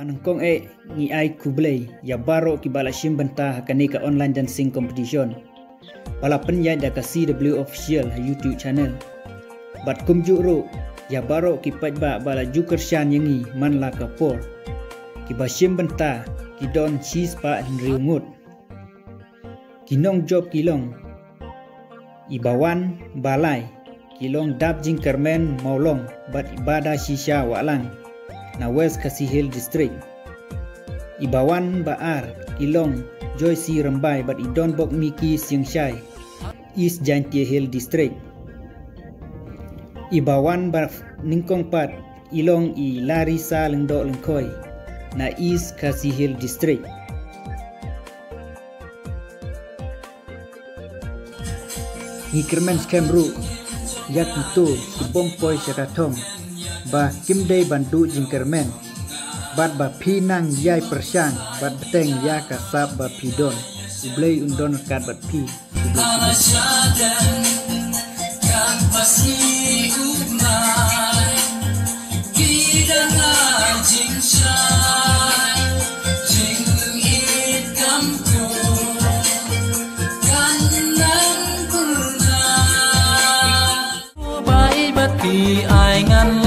Panangkong ngi ai kublay ya baro ki bala shimbanta hakani ka online dancing competition. Bala penya da ka CW official ha YouTube channel. Bat kumju ro ya baro ki pajba bala jukershan yangi man la ka por. Ki ba shimbanta ki don cheese pa riungut. Ki nong job kilong. Ibawan balai kilong dap jingkermen maulong bat ibada shisha walang na West Khasi Hill District. Ibawan Baar, Kilong, Joyce Rambai, but Idon Bok Miki Singshai, East Jantie Hill District. Ibawan Baf Ningkong Pat, Ilong I Larisa Lengdok Lengkoi, na East Khasi Hill District. Ngikermen Skemru, Yak Itu, Ibong Poi Syakatong, ba kimdei bantu jingkermen bat ba pinang yai persang bat beteng ya kasab ba pidon ublei undon kat bat pi ai ngăn